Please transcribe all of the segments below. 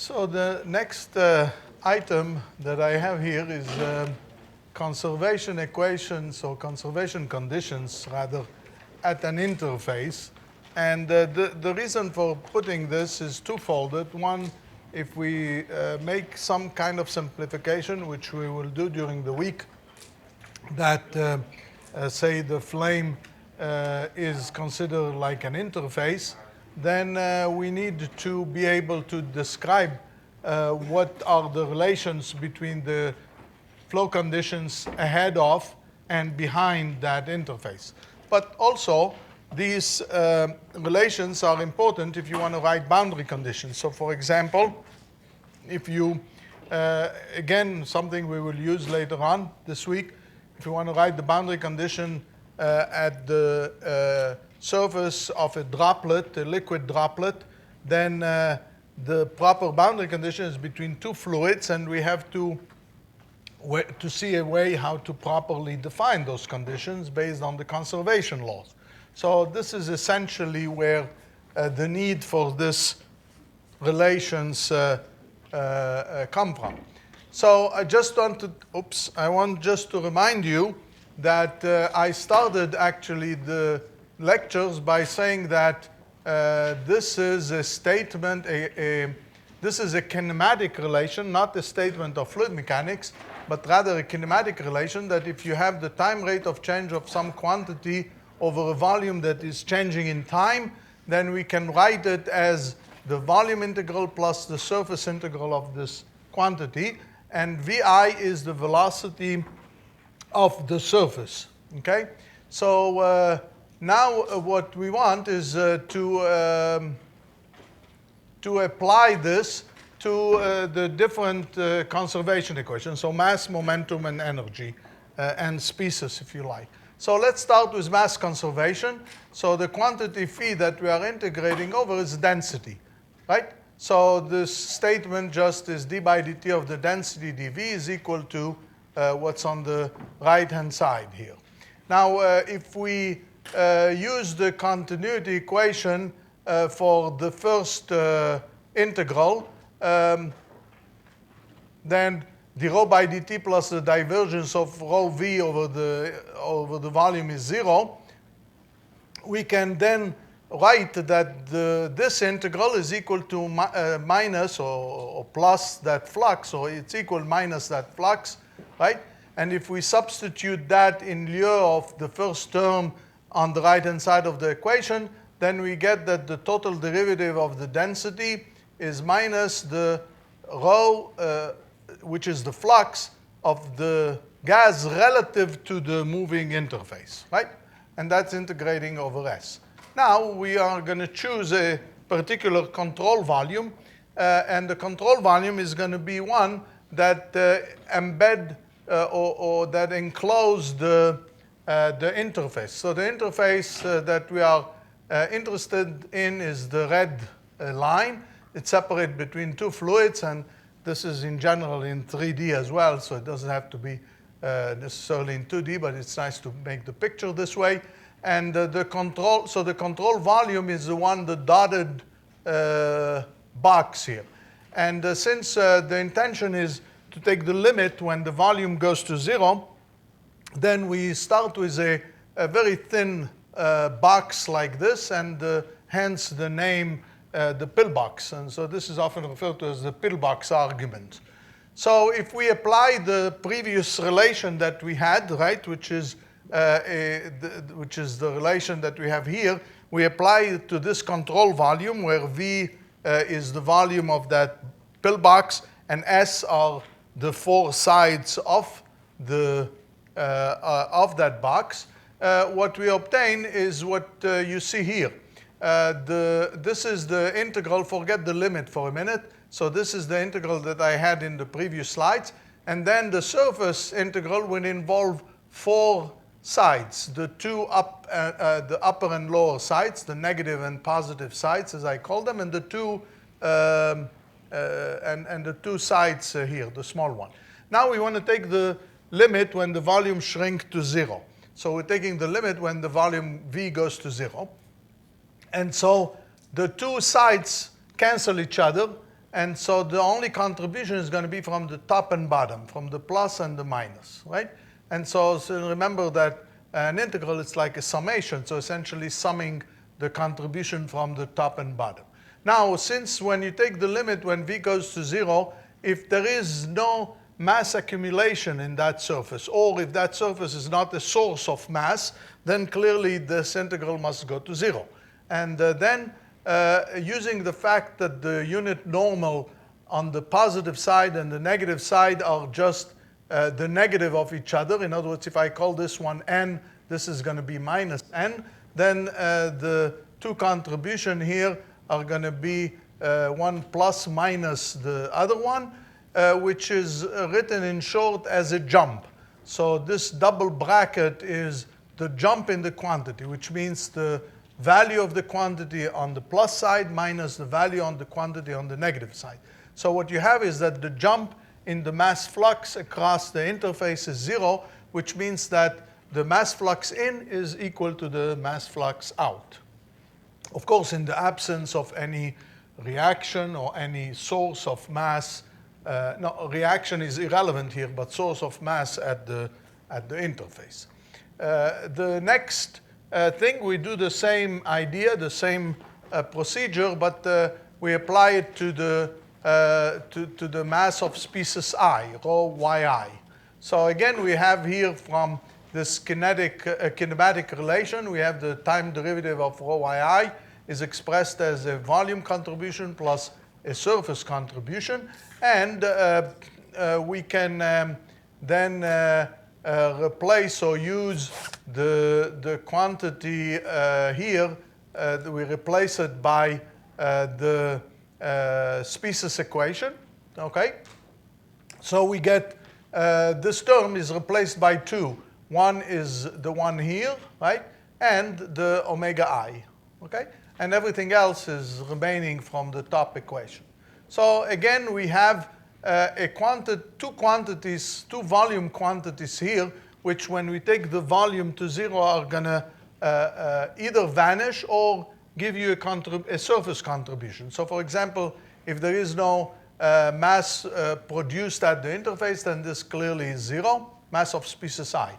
So the next item that I have here is conservation equations, or conservation conditions rather, at an interface. And the reason for putting this is twofold. One, if we make some kind of simplification, which we will do during the week, that say the flame is considered like an interface, then we need to be able to describe what are the relations between the flow conditions ahead of and behind that interface. But also, these relations are important if you want to write boundary conditions. So for example, if you, again, something we will use later on this week, if you want to write the boundary condition at the surface of a droplet, a liquid droplet, then the proper boundary condition is between two fluids, and we have to see a way how to properly define those conditions based on the conservation laws. So this is essentially where the need for this relations come from. So I just want to, I want just to remind you that I started actually the lectures by saying that this is a statement, this is a kinematic relation, not a statement of fluid mechanics, but rather a kinematic relation that if you have the time rate of change of some quantity over a volume that is changing in time, then we can write it as the volume integral plus the surface integral of this quantity. And VI is the velocity of the surface, okay? So now what we want is to apply this to the different conservation equations, so mass, momentum, and energy, and species, if you like. So let's start with mass conservation. So the quantity phi that we are integrating over is density, right? So this statement just is d by dt of the density dv is equal to what's on the right-hand side here. Now, if we use the continuity equation for the first integral, then the rho by dt plus the divergence of rho v over the volume is 0. We can then write that this integral is equal to minus or plus that flux, or it's equal minus that flux, right? And if we substitute that in lieu of the first term on the right-hand side of the equation, then we get that the total derivative of the density is minus the rho, which is the flux of the gas relative to the moving interface, right? And that's integrating over S. Now we are going to choose a particular control volume, and the control volume is going to be one that embed or that enclose the interface. So the interface that we are interested in is the red line. It's separated between two fluids, and this is in general in 3D as well, so it doesn't have to be necessarily in 2D, but it's nice to make the picture this way. And the control volume is the one, the dotted box here. And since the intention is to take the limit when the volume goes to 0, then we start with a very thin box like this, and hence the name the pillbox. And so this is often referred to as the Pillbox Argument. So if we apply the previous relation that we had, right, which is the relation that we have here, we apply it to this control volume where V is the volume of that pillbox and S are the four sides of that box. What we obtain is what you see here. This is the integral, forget the limit for a minute. So this is the integral that I had in the previous slides. And then the surface integral will involve four sides, the upper and lower sides, the negative and positive sides, as I call them, and the two sides here, the small one. Now we want to take the limit when the volume shrinks to 0. So we're taking the limit when the volume V goes to 0. And so the two sides cancel each other, And so the only contribution is going to be from the top and bottom, from the plus and the minus, right? And so remember that an integral is like a summation, so essentially summing the contribution from the top and bottom. Now, since when you take the limit when v goes to 0, if there is no mass accumulation in that surface, or if that surface is not a source of mass, then clearly this integral must go to 0. And then using the fact that the unit normal on the positive side and the negative side are just the negative of each other. In other words, if I call this one n, this is going to be minus n. Then the two contribution here are going to be one plus minus the other one, which is written in short as a jump. So this double bracket is the jump in the quantity, which means the value of the quantity on the plus side minus the value on the quantity on the negative side. So what you have is that the jump in the mass flux across the interface is 0, which means that the mass flux in is equal to the mass flux out. Of course, in the absence of any reaction or any source of mass, no, reaction is irrelevant here, but source of mass at the interface. The next thing, we do the same idea, the same procedure, but we apply it to the mass of species I, rho yi. So again, we have here from this kinematic relation, we have the time derivative of rho yi is expressed as a volume contribution plus a surface contribution. And we can then replace or use the quantity here. We replace it by the species equation, okay? So we get this term is replaced by 2. One is the one here, right? And the omega I, okay? And everything else is remaining from the top equation. So again, we have two quantities, two volume quantities here, which when we take the volume to 0 are going to either vanish or give you a surface contribution. So for example, if there is no mass produced at the interface, then this clearly is 0, mass of species I.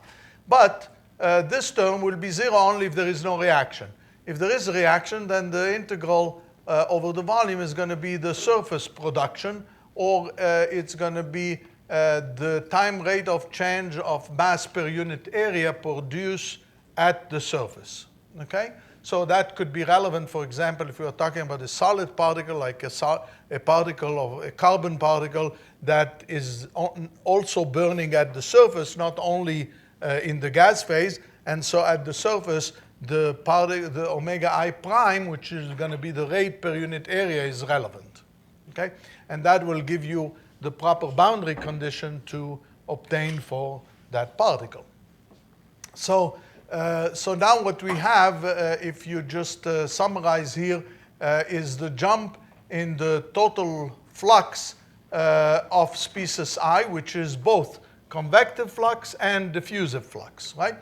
But this term will be 0 only if there is no reaction. If there is a reaction, then the integral over the volume is going to be the surface production, or it's going to be the time rate of change of mass per unit area produced at the surface, okay? So that could be relevant, for example, if we are talking about a solid particle, like a particle of a carbon particle that is also burning at the surface, not only in the gas phase. And so at the surface, the omega I prime, which is going to be the rate per unit area, is relevant, okay? And that will give you the proper boundary condition to obtain for that particle. So now what we have, if you just summarize here, is the jump in the total flux of species I, which is both convective flux and diffusive flux, right?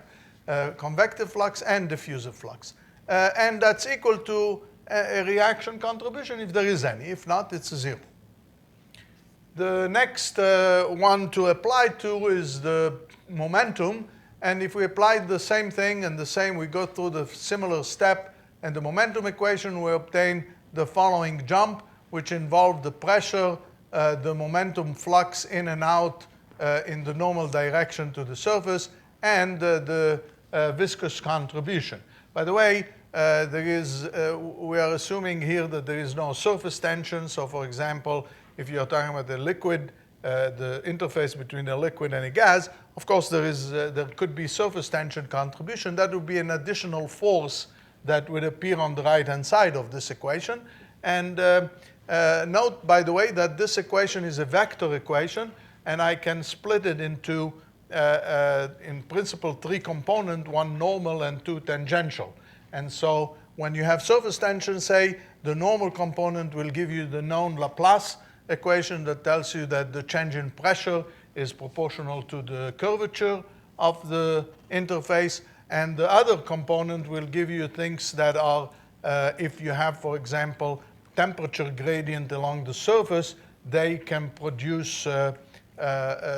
Convective flux and diffusive flux. And that's equal to a reaction contribution if there is any. If not, it's 0. The next one to apply to is the momentum. And if we apply the same thing and the same, we go through the similar step and the momentum equation, we obtain the following jump, which involved the pressure, the momentum flux in and out in the normal direction to the surface, and the viscous contribution. By the way, we are assuming here that there is no surface tension. So for example, if you're talking about the liquid, the interface between a liquid and a gas, of course there could be surface tension contribution. That would be an additional force that would appear on the right-hand side of this equation. And note, by the way, that this equation is a vector equation, and I can split it into, in principle, 3 components, 1 normal and 2 tangential. And so when you have surface tension, say, the normal component will give you the known Laplace equation that tells you that the change in pressure is proportional to the curvature of the interface. And the other component will give you things that are, if you have, for example, temperature gradient along the surface, they can produce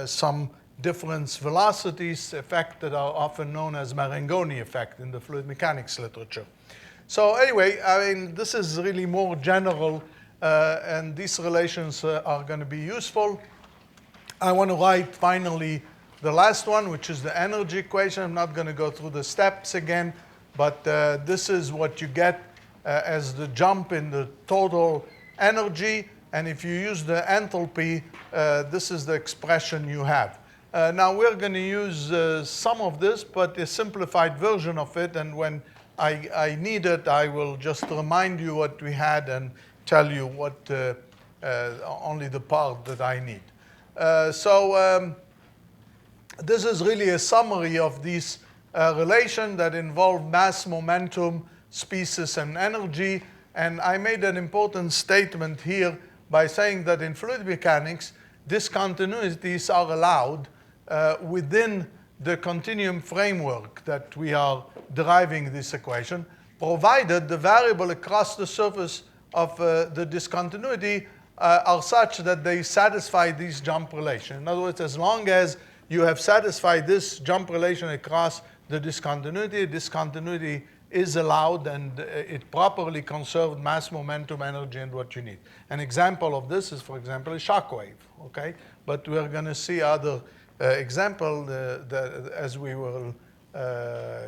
some difference velocities, effect that are often known as Marangoni effect in the fluid mechanics literature. So anyway, I mean, this is really more general, and these relations are going to be useful. I want to write finally the last one, which is the energy equation. I'm not going to go through the steps again, but this is what you get as the jump in the total energy. And if you use the enthalpy, this is the expression you have. Now we're going to use some of this, but a simplified version of it. And when I need it, I will just remind you what we had and tell you what only the part that I need. This is really a summary of these relations that involve mass, momentum, species, and energy. And I made an important statement here by saying that in fluid mechanics, discontinuities are allowed within the continuum framework that we are deriving this equation, provided the variable across the surface of the discontinuity are such that they satisfy these jump relation. In other words, as long as you have satisfied this jump relation across the discontinuity is allowed, and it properly conserved mass, momentum, energy, and what you need. An example of this is, for example, a shock wave, okay? But we're going to see other examples as we will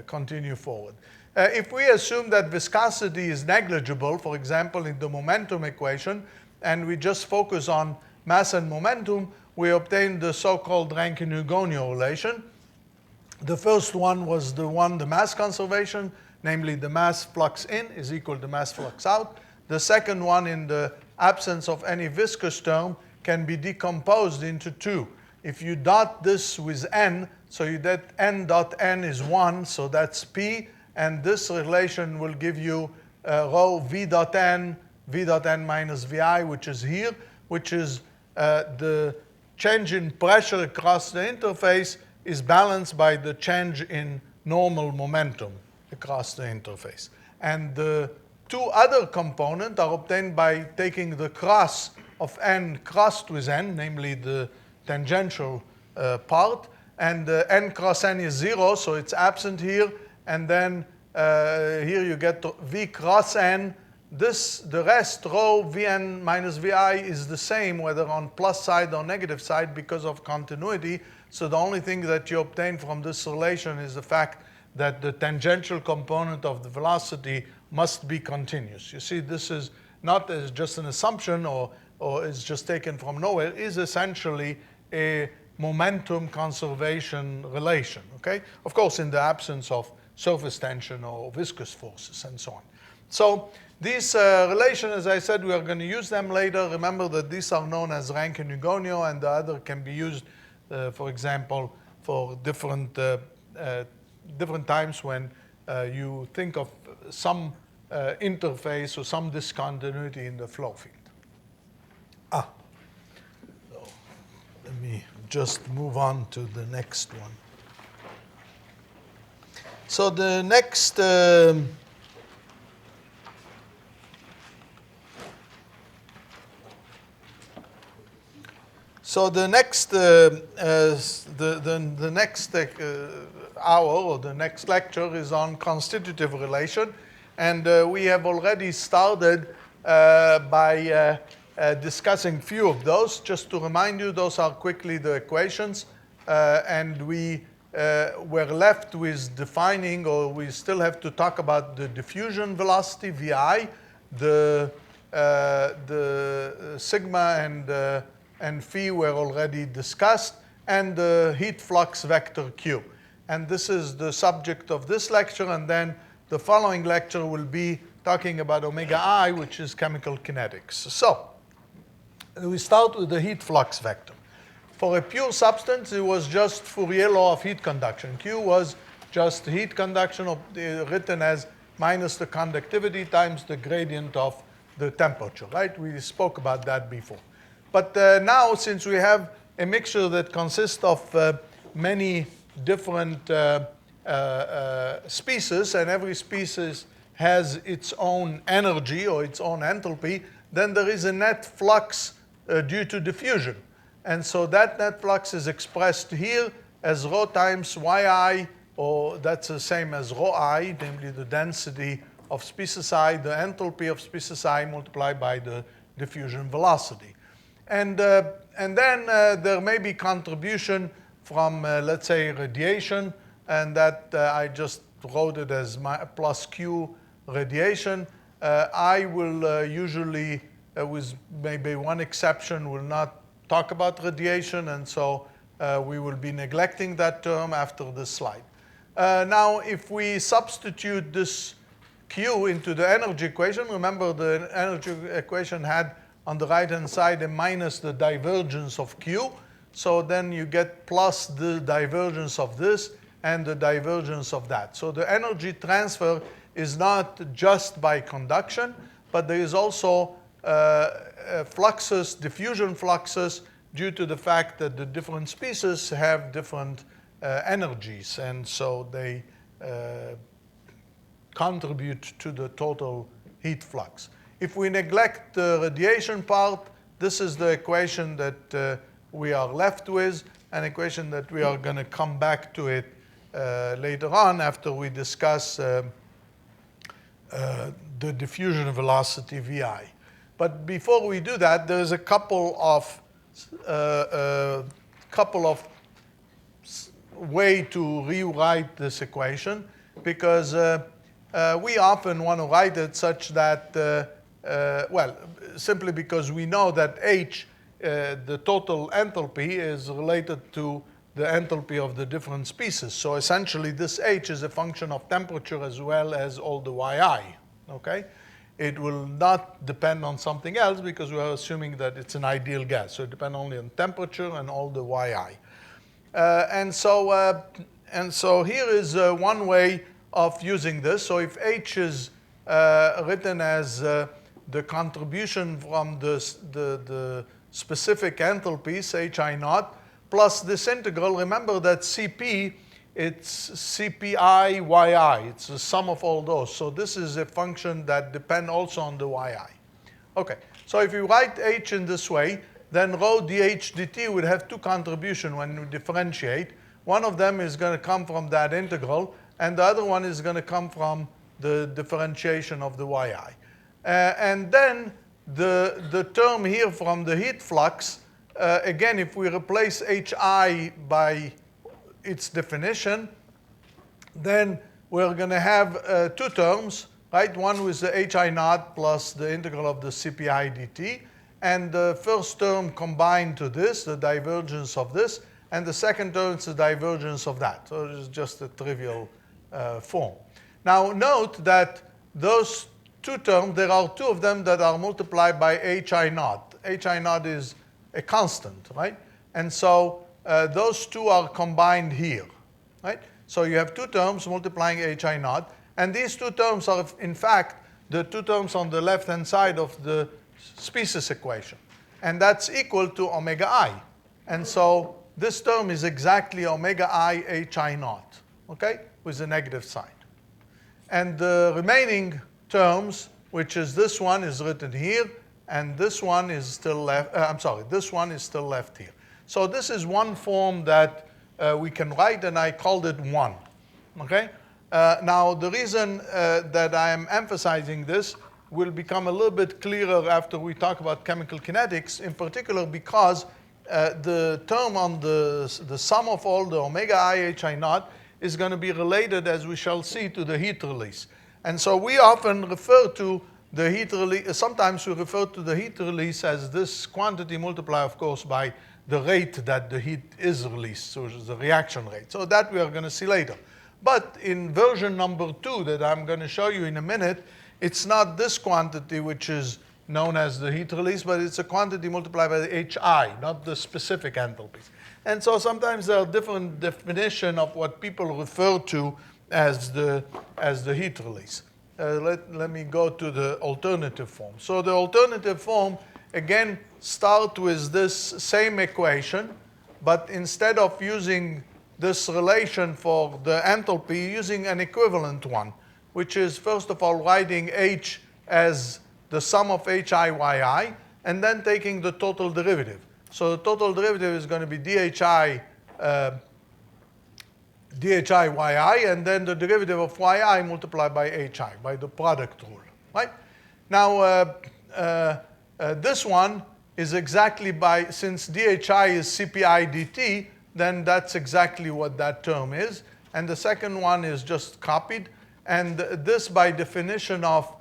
continue forward. If we assume that viscosity is negligible, for example, in the momentum equation, and we just focus on mass and momentum, we obtain the so-called Rankine-Hugoniot relation. The first one was the mass conservation, namely the mass flux in is equal to mass flux out. The second one, in the absence of any viscous term, can be decomposed into two. If you dot this with n, so you get n dot n is 1, so that's p, and this relation will give you rho v dot n minus vi, which is here, which is the change in pressure across the interface is balanced by the change in normal momentum across the interface. And the two other components are obtained by taking the cross of n crossed with n, namely the tangential part, and n cross n is 0, so it's absent here, and then here you get v cross n. The rest, rho vn minus vi, is the same whether on plus side or negative side because of continuity. So the only thing that you obtain from this relation is the fact that the tangential component of the velocity must be continuous. You see, this is not as just an assumption or is just taken from nowhere. It is essentially a momentum conservation relation, okay? Of course, in the absence of surface tension or viscous forces and so on. So these relations, as I said, we are going to use them later. Remember that these are known as Rankine-Hugoniot, and the other can be used, for example, for different times when you think of some interface or some discontinuity in the flow field. So let me just move on to the next one. So the next hour or the next lecture is on constitutive relation, and we have already started by discussing few of those. Just to remind you, those are quickly the equations, and we were left with defining, or we still have to talk about the diffusion velocity vi, the sigma and phi were already discussed, and the heat flux vector q. And this is the subject of this lecture, and then the following lecture will be talking about omega I, which is chemical kinetics. So we start with the heat flux vector. For a pure substance, it was just Fourier law of heat conduction. Q was just heat conduction written as minus the conductivity times the gradient of the temperature, right? We spoke about that before. But now, since we have a mixture that consists of many different species, and every species has its own energy or its own enthalpy, then there is a net flux due to diffusion. And so that net flux is expressed here as rho times yi, or that's the same as rho I, namely the density of species I, the enthalpy of species I multiplied by the diffusion velocity. And then there may be contribution from, let's say, radiation, and that I just wrote it as plus Q radiation. I will usually, with maybe one exception, will not talk about radiation, and so we will be neglecting that term after this slide. Now, if we substitute this Q into the energy equation, remember the energy equation had on the right-hand side a minus the divergence of Q. So then you get plus the divergence of this and the divergence of that. So the energy transfer is not just by conduction, but there is also fluxes, diffusion fluxes, due to the fact that the different species have different energies, and so they contribute to the total heat flux. If we neglect the radiation part, this is the equation that we are left with, an equation that we are going to come back to it later on after we discuss the diffusion velocity VI. But before we do that, there's a couple of way to rewrite this equation, because we often want to write it such that, well, simply because we know that H, the total enthalpy, is related to the enthalpy of the different species. So essentially, this H is a function of temperature as well as all the Yi, okay? It will not depend on something else because we are assuming that it's an ideal gas. So it depends only on temperature and all the Yi. And so here is one way of using this. So if H is written as the contribution from the specific enthalpies, Hi naught, plus this integral, remember that Cp, it's Cpi Yi. It's the sum of all those. So this is a function that depends also on the Yi. Okay, so if you write H in this way, then rho dH dt would have two contributions when you differentiate. One of them is going to come from that integral, and the other one is going to come from the differentiation of the Yi. And then the term here from the heat flux, again, if we replace Hi by its definition, then we're going to have two terms, right? One with the Hi naught plus the integral of the Cpi dt, and the first term combined to this, the divergence of this, and the second term is the divergence of that. So it's just a trivial form. Now note that those two terms, there are two of them that are multiplied by Hi naught. Hi naught is a constant, right? And so those two are combined here, right? So you have two terms multiplying Hi naught, and these two terms are, in fact, the two terms on the left-hand side of the species equation. And that's equal to omega I. And so this term is exactly omega I Hi naught, okay, with the negative sign. And the remaining terms, which is this one, is written here, and this one is still left, this one is still left here. So this is one form that we can write, and I called it 1, okay? Now, the reason that I am emphasizing this will become a little bit clearer after we talk about chemical kinetics, in particular because the term on the sum of all the omega I Hi naught is going to be related, as we shall see, to the heat release. And so we often refer to the heat release, sometimes we refer to the heat release as this quantity multiplied, of course, by the rate that the heat is released, so the reaction rate. So that we are going to see later. But in version number 2 that I'm going to show you in a minute, it's not this quantity which is known as the heat release, but it's a quantity multiplied by the Hi, not the specific enthalpies. And so sometimes there are different definitions of what people refer to as the heat release. Let me go to the alternative form. So the alternative form, again, start with this same equation, but instead of using this relation for the enthalpy, using an equivalent one, which is, first of all, writing H as the sum of hi yi, and then taking the total derivative. So the total derivative is going to be dhi yi, and then the derivative of yi multiplied by hi, by the product rule, right? Now, this one is exactly since dhi is Cpi dt, then that's exactly what that term is. And the second one is just copied. And this, by definition of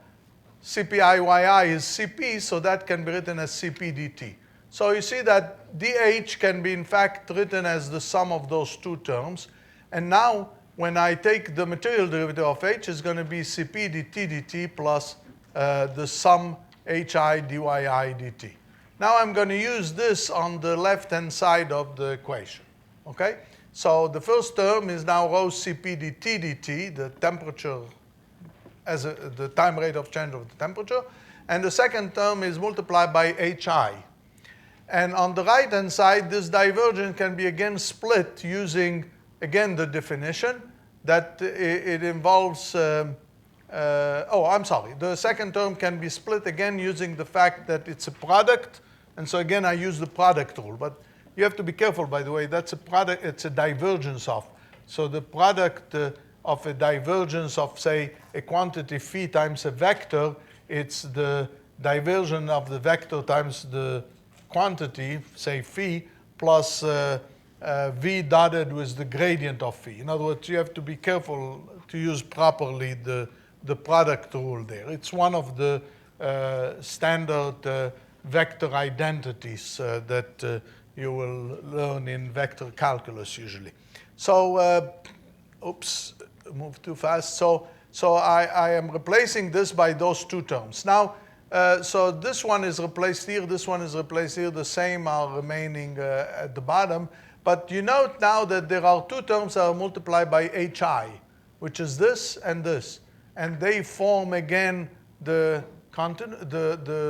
Cpi yi is Cp, so that can be written as Cp dt. So you see that dh can be, in fact, written as the sum of those two terms. And now, when I take the material derivative of h, it's going to be Cp dt dt plus the sum hi dyi dt. Now I'm going to use this on the left-hand side of the equation. Okay? So the first term is now rho Cp dt dt, the temperature as the time rate of change of the temperature. And the second term is multiplied by hi. And on the right-hand side, this divergence can be again split using, again, the definition that it involves, I'm sorry. The second term can be split again using the fact that it's a product. And so again, I use the product rule. But you have to be careful, by the way. That's a product. It's a divergence of. So the product of a divergence of, say, a quantity phi times a vector, it's the diversion of the vector times the quantity, say phi, plus v dotted with the gradient of phi. In other words, you have to be careful to use properly the product rule there. It's one of the standard vector identities that you will learn in vector calculus usually. So, oops, moved too fast. So I am replacing this by those two terms. Now, so this one is replaced here, this one is replaced here, the same are remaining at the bottom. But you note now that there are two terms that are multiplied by hi, which is this. And they form again the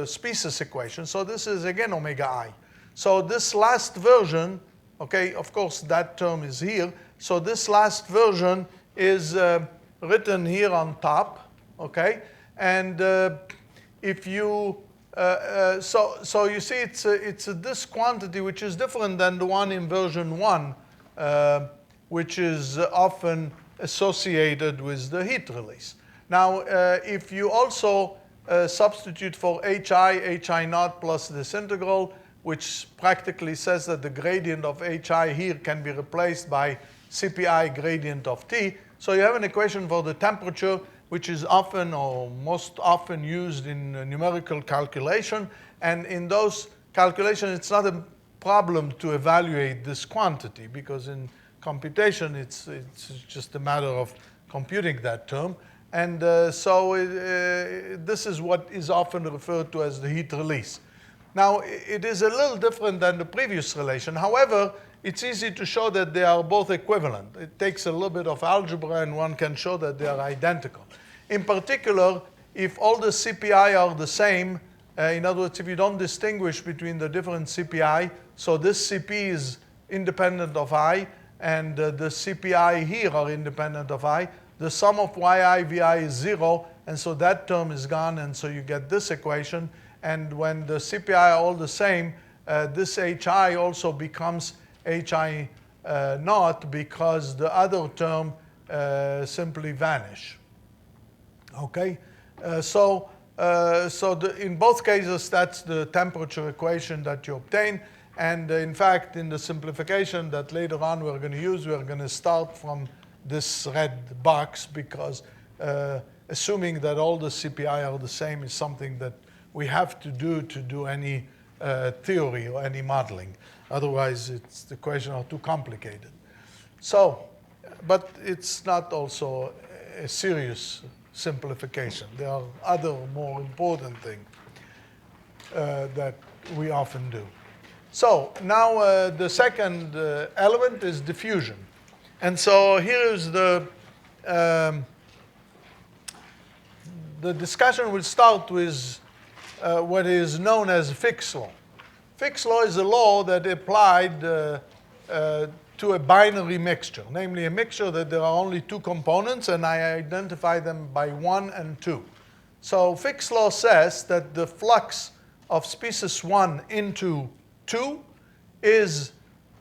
species equation. So this is again omega I. So this last version, okay, of course that term is here. So this last version is written here on top, okay? And if you, so you see it's this quantity which is different than the one in version 1, which is often associated with the heat release. Now, if you also substitute for hi naught plus this integral, which practically says that the gradient of hi here can be replaced by Cpi gradient of T. So you have an equation for the temperature, which is often or most often used in numerical calculation. And in those calculations, it's not a problem to evaluate this quantity, because in computation, it's just a matter of computing that term. And this is what is often referred to as the heat release. Now, it is a little different than the previous relation. However, it's easy to show that they are both equivalent. It takes a little bit of algebra, and one can show that they are identical. In particular, if all the Cpi are the same, in other words, if you don't distinguish between the different Cpi, so this Cp is independent of I, and the Cpi here are independent of I, the sum of yi vi is 0, and so that term is gone, and so you get this equation. And when the Cpi are all the same, this hi also becomes hi naught, because the other term simply vanish. Okay, in both cases, that's the temperature equation that you obtain. And in fact, in the simplification that later on we're going to use, we're going to start from this red box, because assuming that all the Cpi are the same is something that we have to do any theory or any modeling. Otherwise, the equations are too complicated. So, but it's not also a serious simplification. There are other more important things that we often do. So now the second element is diffusion. And so here is the discussion will start with what is known as Fick's law. Fick's law is a law that applied to a binary mixture, namely a mixture that there are only two components, and I identify them by 1 and 2. So Fick's law says that the flux of species 1 into 2 is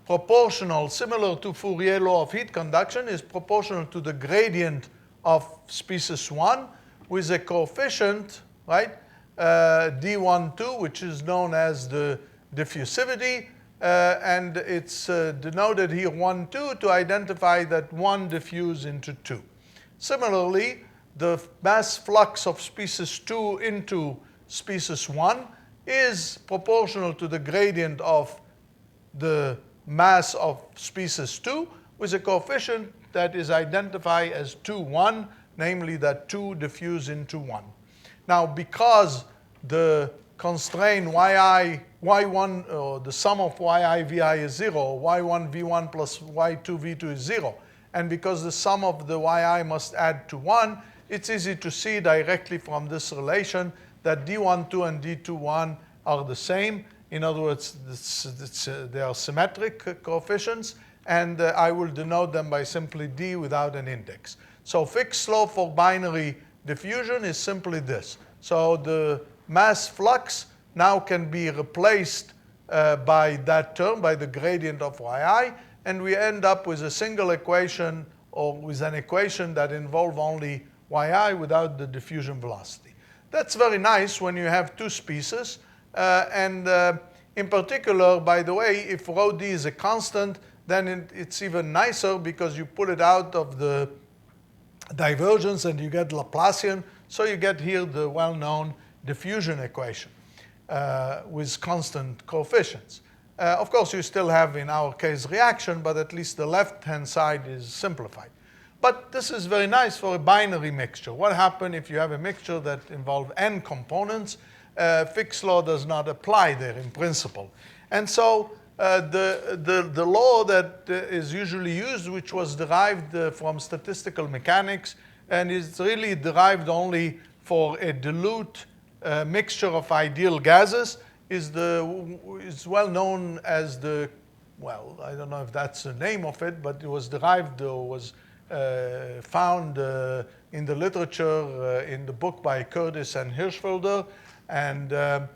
proportional, similar to Fourier law of heat conduction, is proportional to the gradient of species 1 with a coefficient, right, d12, which is known as the diffusivity, and it's denoted here 1, 2 to identify that 1 diffuse into 2. Similarly, the mass flux of species 2 into species 1 is proportional to the gradient of the mass of species 2 with a coefficient that is identified as 2, 1, namely that 2 diffuse into 1. Now, because the constraint y1, or the sum of yi vi is 0, y1 v1 plus y2 v2 is 0, and because the sum of the yi must add to 1, it's easy to see directly from this relation that d12 and d21 are the same. In other words, they are symmetric coefficients, and I will denote them by simply d without an index. So Fick's law for binary diffusion is simply this. So the mass flux now can be replaced by that term, by the gradient of yi, and we end up with a single equation, or with an equation that involves only yi without the diffusion velocity. That's very nice when you have two species, and in particular, by the way, if rho d is a constant, then it's even nicer because you pull it out of the divergence and you get Laplacian, so you get here the well-known diffusion equation with constant coefficients. Of course, you still have, in our case, reaction, but at least the left-hand side is simplified. But this is very nice for a binary mixture. What happens if you have a mixture that involves n components? Fick's law does not apply there in principle. And so the law that is usually used, which was derived from statistical mechanics, and is really derived only for a dilute mixture of ideal gases, is well known as the, well, I don't know if that's the name of it, but it was derived or was found in the literature in the book by Curtis and Hirschfelder, and the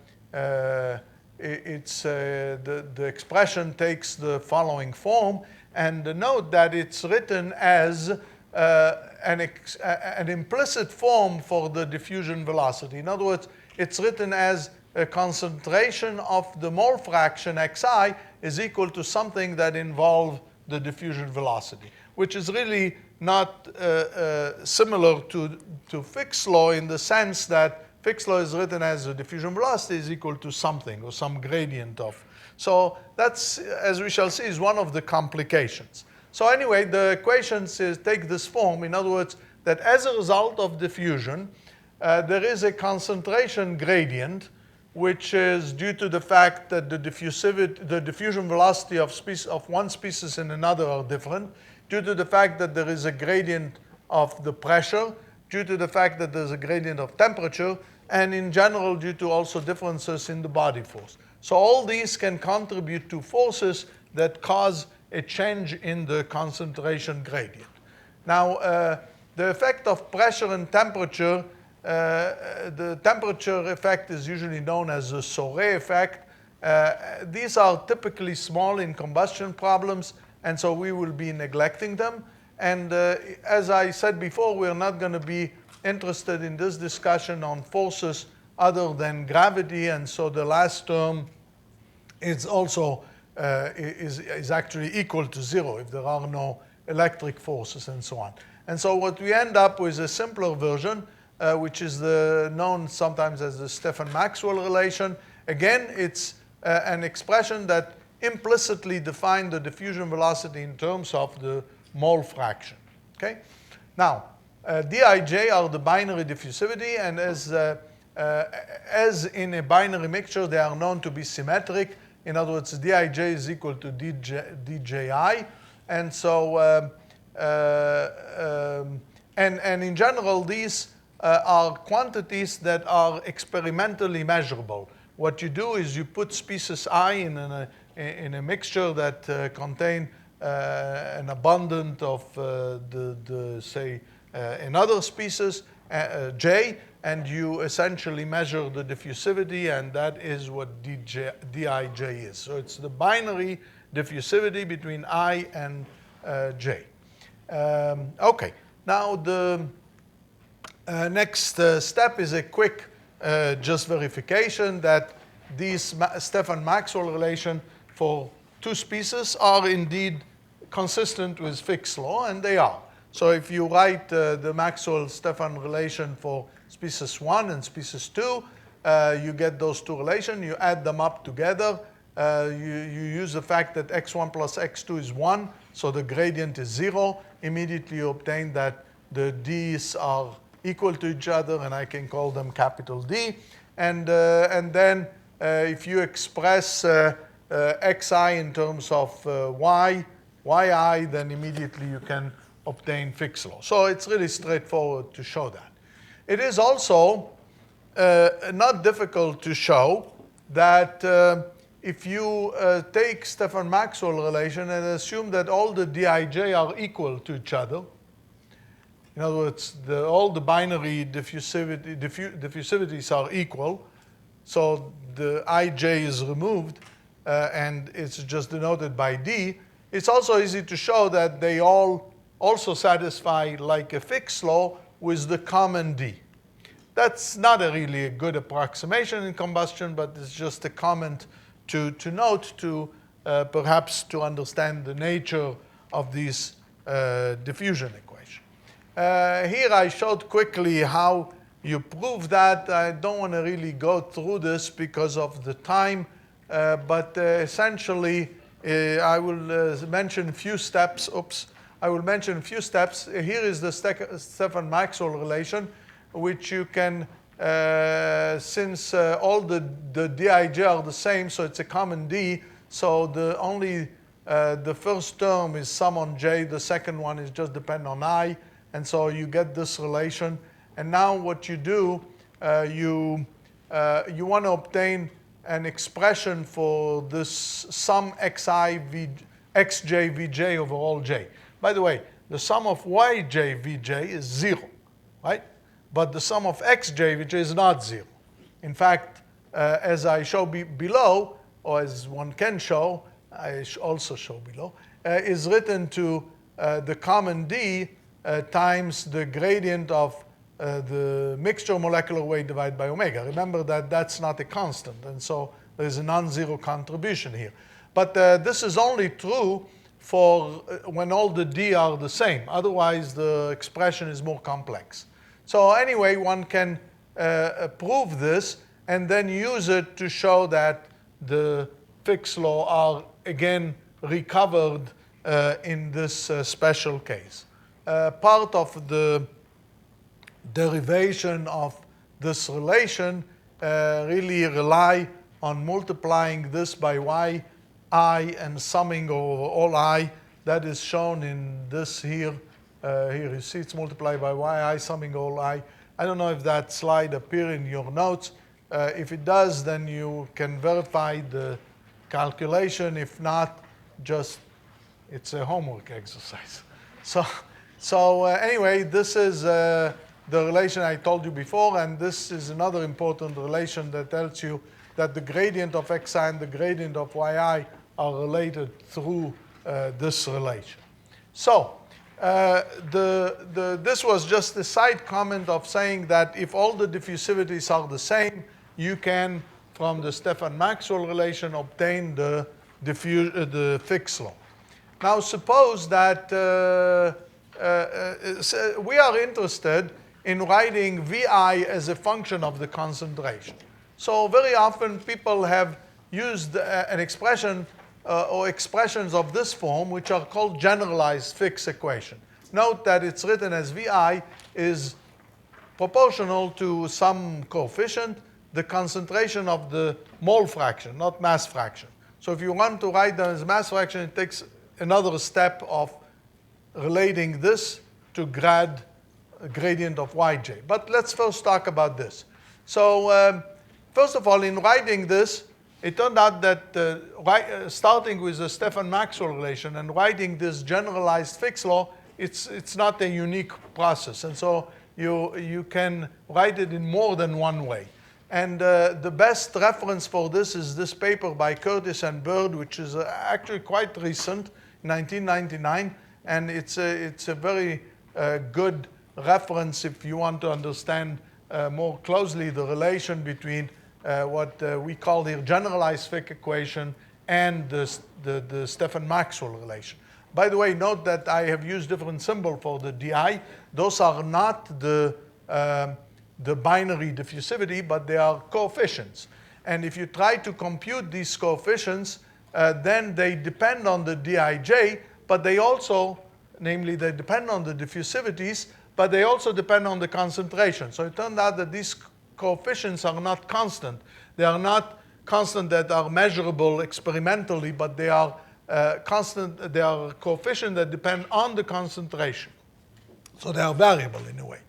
expression takes the following form, and note that it's written as an implicit form for the diffusion velocity. In other words, it's written as a concentration of the mole fraction xi is equal to something that involves the diffusion velocity, which is really not similar to Fick's law in the sense that Fick's law is written as the diffusion velocity is equal to something or some gradient of. So that's, as we shall see, is one of the complications. So anyway, the equations take this form. In other words, that as a result of diffusion, there is a concentration gradient, which is due to the fact that the diffusion velocity of one species in another are different, due to the fact that there is a gradient of the pressure, due to the fact that there's a gradient of temperature, and in general due to also differences in the body force. So all these can contribute to forces that cause a change in the concentration gradient. Now, the effect of pressure and temperature, the temperature effect is usually known as the Soré effect. These are typically small in combustion problems, and so we will be neglecting them. And as I said before, we're not going to be interested in this discussion on forces other than gravity, and so the last term is also is actually equal to 0 if there are no electric forces and so on. And so what we end up with is a simpler version, which is known sometimes as the Stefan-Maxwell relation. Again, it's an expression that implicitly defines the diffusion velocity in terms of the mole fraction. Okay? Now, Dij are the binary diffusivity, and as in a binary mixture, they are known to be symmetric. In other words, Dij is equal to Dji, and so and in general, these are quantities that are experimentally measurable. What you do is you put species I in a mixture that contain an abundant of say another species j, and you essentially measure the diffusivity, and that is what Dij is. So it's the binary diffusivity between I and J. Okay, now the next step is a quick just verification that these Stefan-Maxwell relation for two species are indeed consistent with Fick's law, and they are. So if you write the Maxwell-Stefan relation for species 1 and species 2, you get those two relations, you add them up together, you use the fact that x1 plus x2 is 1, so the gradient is 0. Immediately you obtain that the D's are equal to each other, and I can call them capital D. And then if you express xi in terms of yi, then immediately you can obtain Fick's law. So it's really straightforward to show that. It is also not difficult to show that if you take Stefan-Maxwell relation and assume that all the Dij are equal to each other, in other words, all the binary diffusivities are equal, so the Ij is removed, and it's just denoted by D. It's also easy to show that they all also satisfy like a Fick's law with the common D. That's not really a good approximation in combustion, but it's just a comment to note to perhaps to understand the nature of this diffusion equation. Here I showed quickly how you prove that. I don't want to really go through this because of the time, but essentially I will mention a few steps. I will mention a few steps. Here is the Stefan-Maxwell relation, which you can, since all the Dij are the same, so it's a common D, so the first term is sum on J, the second one is just depend on I, and so you get this relation. And now what you do, you want to obtain an expression for this sum xj vj over all j. By the way, the sum of yj vj is 0, right? But the sum of xj vj is not 0. In fact, as I show below, or as one can show, I also show below, is written to the common D times the gradient of the mixture molecular weight divided by omega. Remember that that's not a constant, and so there's a non-zero contribution here. But this is only true for when all the D are the same. Otherwise, the expression is more complex. So anyway, one can prove this and then use it to show that the Fick's law are again recovered in this special case. Part of the derivation of this relation really rely on multiplying this by yi and summing over all I. That is shown in this here. Here you see it's multiplied by yi summing all I. I don't know if that slide appears in your notes. If it does, then you can verify the calculation. If not, just it's a homework exercise. So anyway, this is the relation I told you before, and this is another important relation that tells you that the gradient of xi and the gradient of yi are related through this relation. So this was just a side comment of saying that if all the diffusivities are the same, you can, from the Stefan-Maxwell relation, obtain the Fick's law. Now suppose that we are interested in writing Vi as a function of the concentration. So very often people have used an expression or expressions of this form, which are called generalized Fick's equation. Note that it's written as Vi is proportional to some coefficient, the concentration of the mole fraction, not mass fraction. So if you want to write them as mass fraction, it takes another step of relating this to gradient of yj. But let's first talk about this. So first of all, in writing this, it turned out that starting with the Stefan-Maxwell relation and writing this generalized Fick's law, it's not a unique process. And so you can write it in more than one way. And the best reference for this is this paper by Curtis and Bird, which is actually quite recent, 1999, and it's a very good reference if you want to understand more closely the relation between what we call the generalized Fick equation and the Stefan-Maxwell relation. By the way, note that I have used different symbol for the DI. Those are not the binary diffusivity, but they are coefficients. And if you try to compute these coefficients, then they depend on the Dij, but they also, namely they depend on the diffusivities, but they also depend on the concentration. So it turned out that these coefficients are not constant. They are not constant that are measurable experimentally, but they are constant, they are coefficients that depend on the concentration. So they are variable in a way.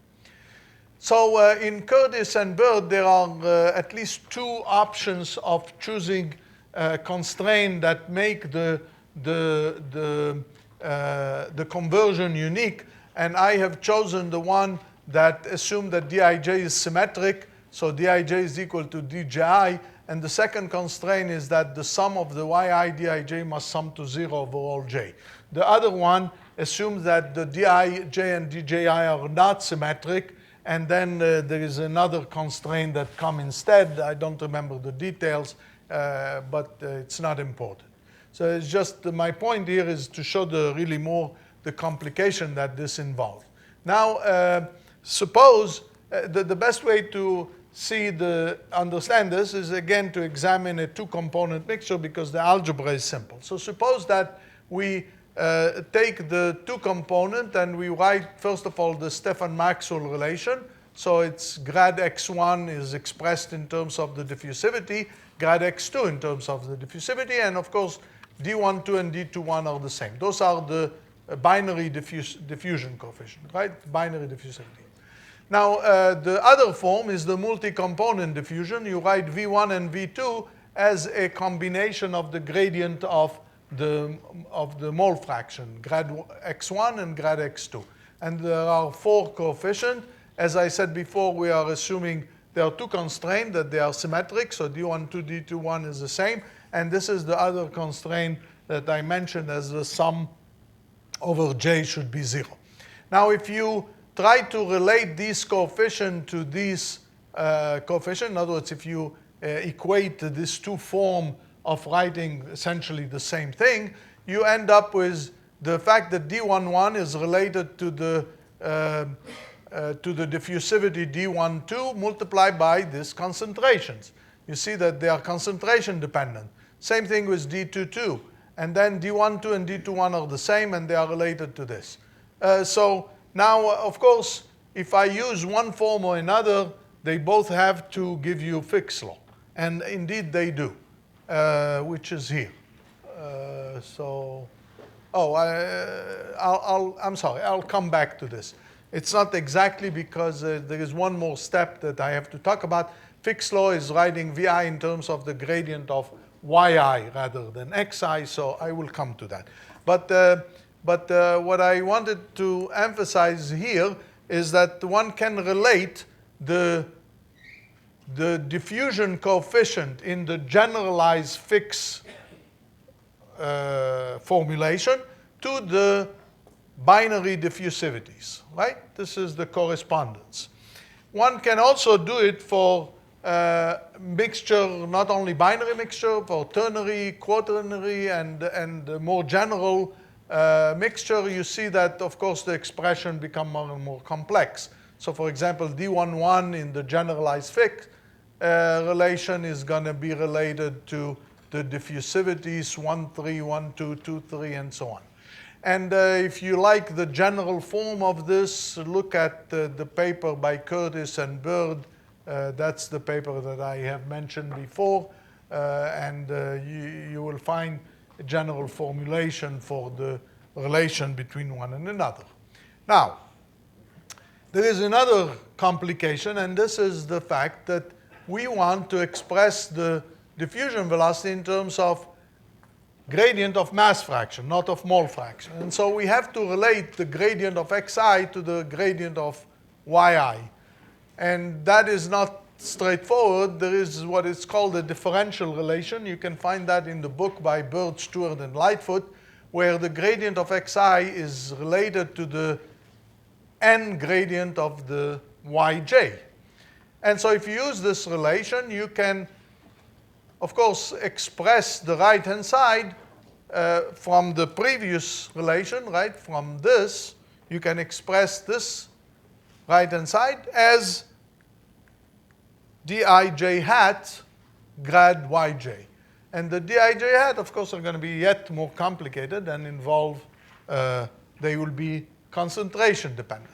So in Curtis and Bird, there are at least two options of choosing constraint that make the conversion unique. And I have chosen the one that assumes that Dij is symmetric. So Dij is equal to Dji. And the second constraint is that the sum of the Yi Dij must sum to 0 over all j. The other one assumes that the Dij and Dji are not symmetric. And then there is another constraint that comes instead. I don't remember the details, but it's not important. So it's just my point here is to show really more the complication that this involves. Now, suppose the best way to understand this is again to examine a two-component mixture because the algebra is simple. So suppose that we take the two component and we write first of all the Stefan-Maxwell relation. So it's grad x1 is expressed in terms of the diffusivity, grad x2 in terms of the diffusivity, and of course d12 and d21 are the same. Those are the binary diffusion coefficient, right? Binary diffusivity. Now the other form is the multi-component diffusion. You write v1 and v2 as a combination of the gradient of the mole fraction, grad x1 and grad x2. And there are four coefficients. As I said before, we are assuming there are two constraints, that they are symmetric, so d12, d21 is the same. And this is the other constraint that I mentioned as the sum over j should be 0. Now, if you try to relate these coefficients to these coefficients, in other words, if you equate these two forms of writing essentially the same thing, you end up with the fact that d11 is related to the diffusivity d12 multiplied by these concentrations. You see that they are concentration dependent. Same thing with d22. And then d12 and d21 are the same and they are related to this. So now, of course, if I use one form or another, they both have to give you Fick's law. And indeed they do. Which is here. I'm sorry, I'll come back to this. It's not exactly because there is one more step that I have to talk about. Fick's law is writing Vi in terms of the gradient of Yi rather than Xi, so I will come to that. But what I wanted to emphasize here is that one can relate the diffusion coefficient in the generalized Fick's formulation to the binary diffusivities, right? This is the correspondence. One can also do it for mixture, not only binary mixture, for ternary, quaternary, and more general mixture. You see that, of course, the expression becomes more and more complex. So, for example, d11 in the generalized Fick relation is going to be related to the diffusivities 1, 3, 1, 2, 2, 3, and so on. And if you like the general form of this, look at the paper by Curtis and Bird. That's the paper that I have mentioned before. And you will find a general formulation for the relation between one and another. Now, there is another complication, and this is the fact that we want to express the diffusion velocity in terms of gradient of mass fraction, not of mole fraction. And so we have to relate the gradient of xi to the gradient of yi. And that is not straightforward. There is what is called a differential relation. You can find that in the book by Bird, Stewart, and Lightfoot, where the gradient of xi is related to the n gradient of the yj. And so if you use this relation, you can, of course, express the right-hand side from the previous relation, right? From this, you can express this right-hand side as dij hat grad yj. And the dij hat, of course, are going to be yet more complicated and involve, they will be concentration dependent.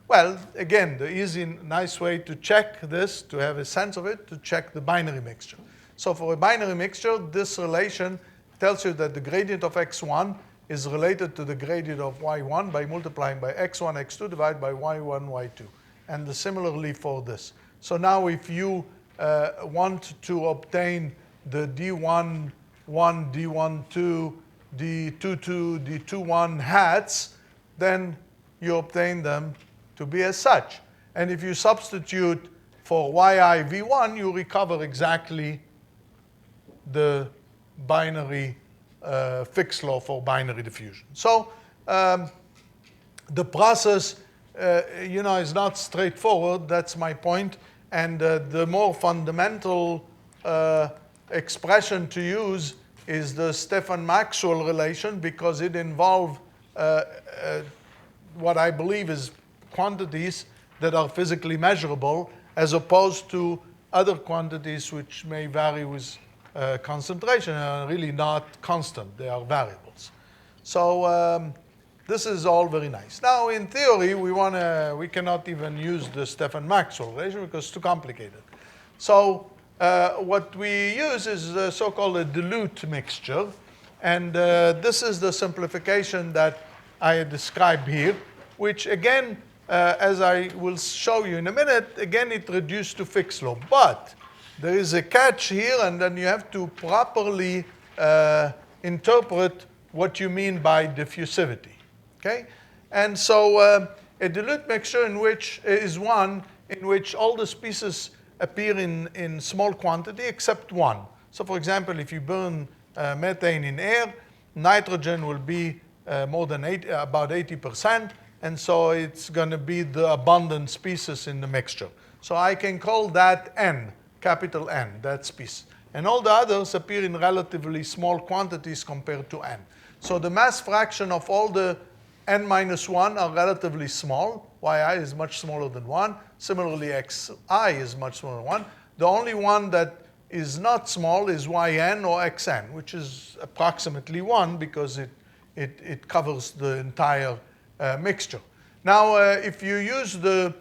Well, again, the easy, nice way to check this, to have a sense of it, to check the binary mixture. So for a binary mixture, this relation tells you that the gradient of x1 is related to the gradient of y1 by multiplying by x1, x2 divided by y1, y2. And similarly for this. So now if you want to obtain the d1, 1, d1, 2, d2, 2, d2, 1 hats, then you obtain them to be as such. And if you substitute for yi v1, you recover exactly the binary Fick's law for binary diffusion. So the process, is not straightforward. That's my point. And the more fundamental expression to use is the Stefan-Maxwell relation, because it involves what I believe is quantities that are physically measurable, as opposed to other quantities which may vary with concentration and are really not constant. They are variables. So this is all very nice. Now, in theory, we cannot even use the Stefan-Maxwell relation because it's too complicated. So what we use is the so-called a dilute mixture. And this is the simplification that I described here, which again, as I will show you in a minute, again, it reduced to Fick's law. But there is a catch here, and then you have to properly interpret what you mean by diffusivity. Okay? And so a dilute mixture is one in which all the species appear in small quantity except one. So for example, if you burn methane in air, nitrogen will be more than about 80%, and so it's going to be the abundant species in the mixture. So I can call that N, capital N, that species. And all the others appear in relatively small quantities compared to N. So the mass fraction of all the N minus 1 are relatively small. Yi is much smaller than 1. Similarly, xi is much smaller than 1. The only one that is not small is yn or xn, which is approximately 1 because it covers the entire mixture. Now, if you use the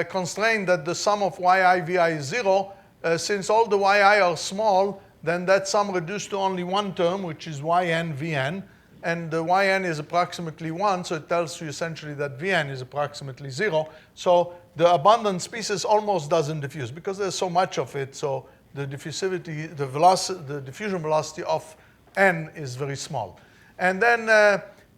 constraint that the sum of yi vi is 0, since all the yi are small, then that sum reduced to only one term, which is yn vn. And the yn is approximately 1, so it tells you essentially that vn is approximately 0. So the abundant species almost doesn't diffuse because there's so much of it. So the diffusivity, the diffusion velocity of n is very small. And then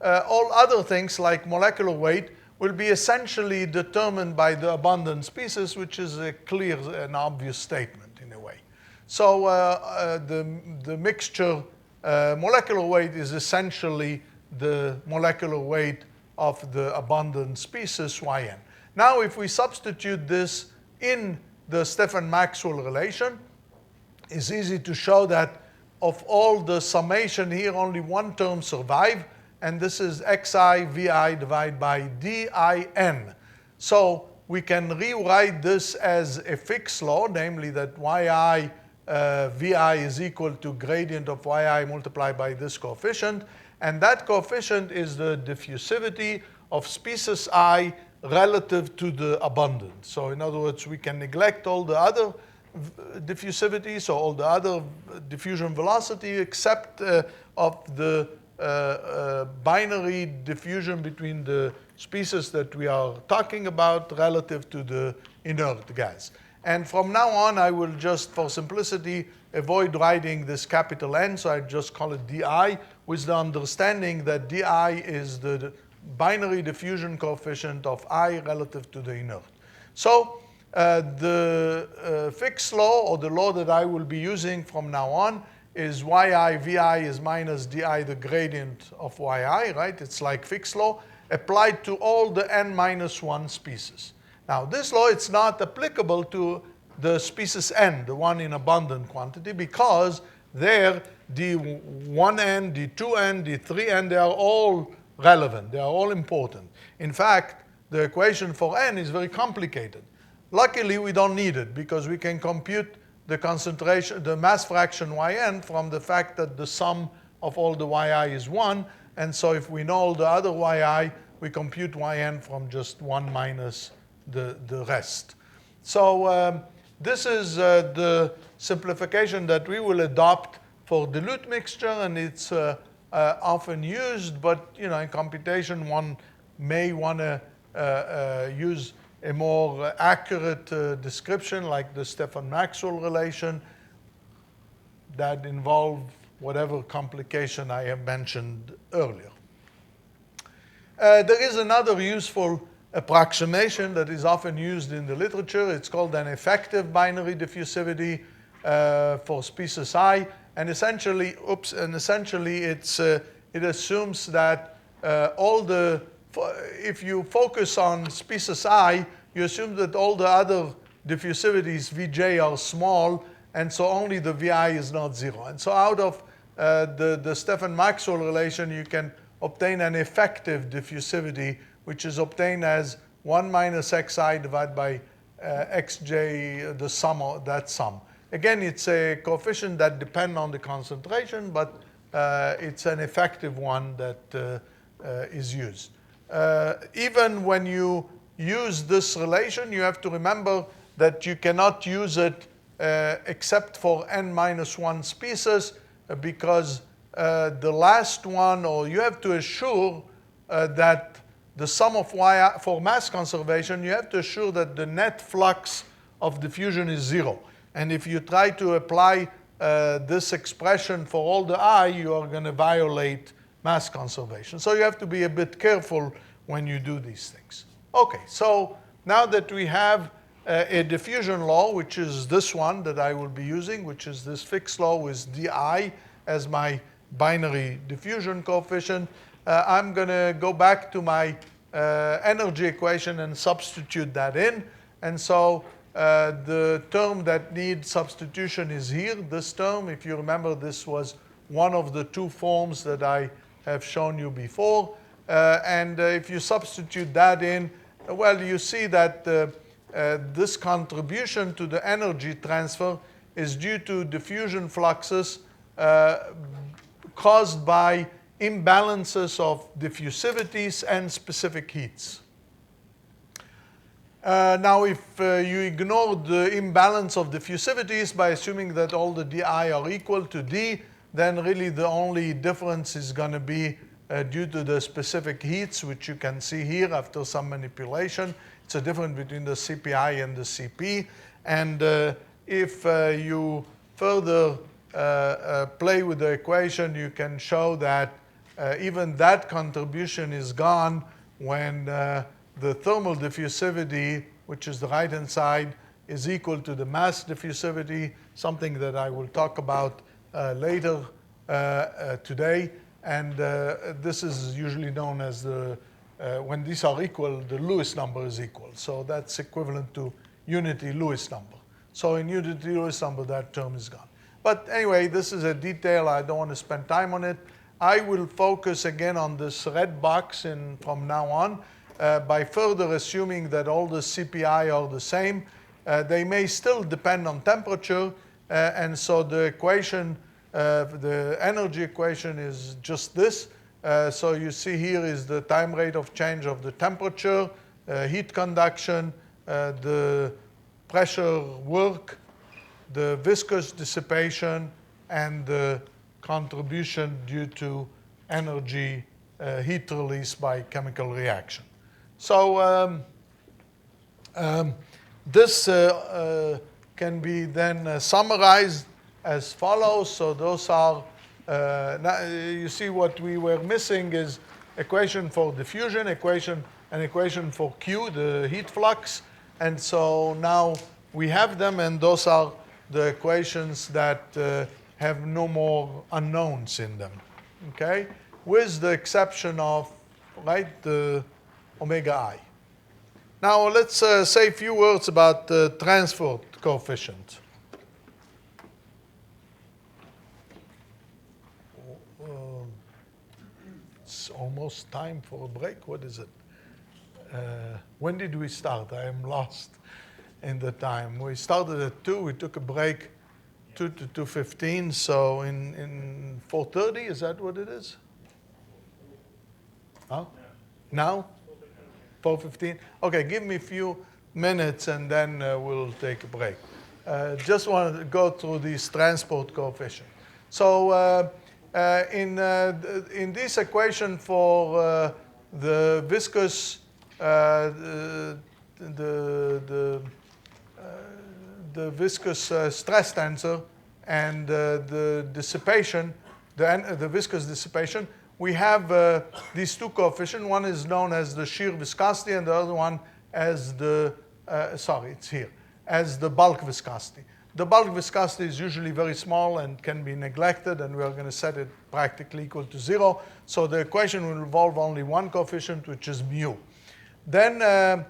all other things like molecular weight will be essentially determined by the abundant species, which is a clear and obvious statement in a way. So the mixture molecular weight is essentially the molecular weight of the abundant species yn. Now, if we substitute this in the Stefan-Maxwell relation, it's easy to show that of all the summation here, only one term survives, and this is xi vi divided by din. So we can rewrite this as a Fick's law, namely that yi vi is equal to gradient of yi multiplied by this coefficient, and that coefficient is the diffusivity of species I relative to the abundance. So in other words, we can neglect all the other diffusivity, so all the other diffusion velocity except of the binary diffusion between the species that we are talking about relative to the inert gas. And from now on, I will just, for simplicity, avoid writing this capital N, so I just call it di, with the understanding that di is the binary diffusion coefficient of I relative to the inert. So the Fick's law, or the law that I will be using from now on, is yi vi is minus di the gradient of yi, right? It's like Fick's law applied to all the n minus 1 species. Now this law, it's not applicable to the species n, the one in abundant quantity, because there d1n, d2n, d3n, they are all relevant, they are all important. In fact, the equation for n is very complicated. Luckily, we don't need it because we can compute the concentration, the mass fraction yn from the fact that the sum of all the yi is 1. And so if we know all the other yi, we compute yn from just 1 minus the rest. So this is the simplification that we will adopt for dilute mixture, and it's often used, but in computation one may want to use a more accurate description like the Stefan-Maxwell relation that involve whatever complication I have mentioned earlier. There is another useful approximation that is often used in the literature. It's called an effective binary diffusivity for species I, and essentially, it assumes that if you focus on species I, you assume that all the other diffusivities Vj are small, and so only the Vi is not 0. And so out of the Stefan-Maxwell relation, you can obtain an effective diffusivity, which is obtained as 1 minus xi divided by xj, the sum of that sum. Again, it's a coefficient that depends on the concentration, but it's an effective one that is used. Even when you use this relation, you have to remember that you cannot use it except for n minus 1 species, because the last one, or you have to assure that the sum of y, for mass conservation, you have to assure that the net flux of diffusion is 0. And if you try to apply this expression for all the I, you are going to violate mass conservation. So you have to be a bit careful when you do these things. Okay, so now that we have a diffusion law, which is this one that I will be using, which is this Fick's law with di as my binary diffusion coefficient, I'm going to go back to my energy equation and substitute that in. And so the term that needs substitution is here, this term. If you remember, this was one of the two forms that I have shown you before. And if you substitute that in, well, you see that this contribution to the energy transfer is due to diffusion fluxes caused by imbalances of diffusivities and specific heats. Now, if you ignore the imbalance of diffusivities by assuming that all the di are equal to d, then really the only difference is going to be due to the specific heats, which you can see here after some manipulation. It's a difference between the CPI and the CP. And if you further play with the equation, you can show that even that contribution is gone when the thermal diffusivity, which is the right-hand side, is equal to the mass diffusivity, something that I will talk about later today. And this is usually known as when these are equal, the Lewis number is equal. So that's equivalent to unity Lewis number. So in unity Lewis number, that term is gone. But anyway, this is a detail. I don't want to spend time on it. I will focus again on this red box from now on by further assuming that all the CPI are the same. They may still depend on temperature. And so the equation, the energy equation is just this. So you see here is the time rate of change of the temperature, heat conduction, the pressure work, the viscous dissipation, and the contribution due to energy heat release by chemical reaction. So this can be then summarized as follows. So those are, now you see what we were missing is equation for diffusion, an equation for Q, the heat flux, And so now we have them, and those are the equations that have no more unknowns in them, okay? With the exception of, right, the omega I. Now let's say a few words about the transport coefficient. It's almost time for a break. What is it? When did we start? I am lost in the time. We started at 2. We took a break 2 to 2:15. So in 4:30, is that what it is? Huh? Now? 4:15? Okay, give me a few minutes and then we'll take a break. Just want to go through these transport coefficients. So in this equation for the viscous the viscous stress tensor and the dissipation, the viscous dissipation, we have these two coefficients. One is known as the shear viscosity, and the other one as the as the bulk viscosity. The bulk viscosity is usually very small and can be neglected, and we are going to set it practically equal to 0. So the equation will involve only one coefficient, which is mu. Then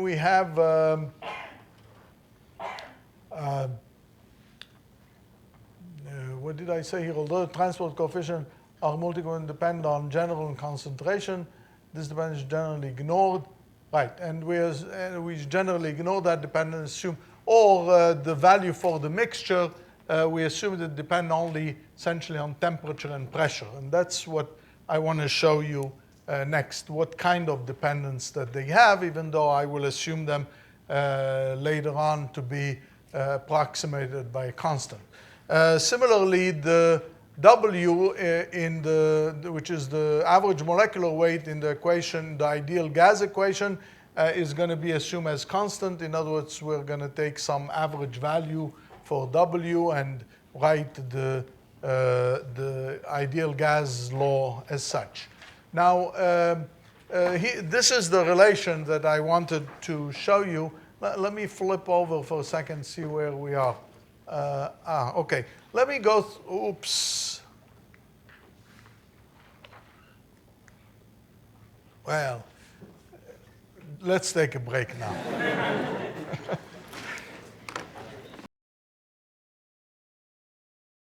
we have what did I say here? Although the transport coefficients are multiple and depend on general concentration, this dependence is generally ignored. Right, and we generally ignore that dependence, assume, or the value for the mixture, we assume that depend only essentially on temperature and pressure. And that's what I want to show you next, what kind of dependence that they have, even though I will assume them later on to be approximated by a constant. Similarly, the W which is the average molecular weight in the equation, the ideal gas equation, is going to be assumed as constant. In other words, we're going to take some average value for W and write the ideal gas law as such. Now, this is the relation that I wanted to show you. Let me flip over for a second, see where we are. Okay. Let me go, oops. Well, let's take a break now.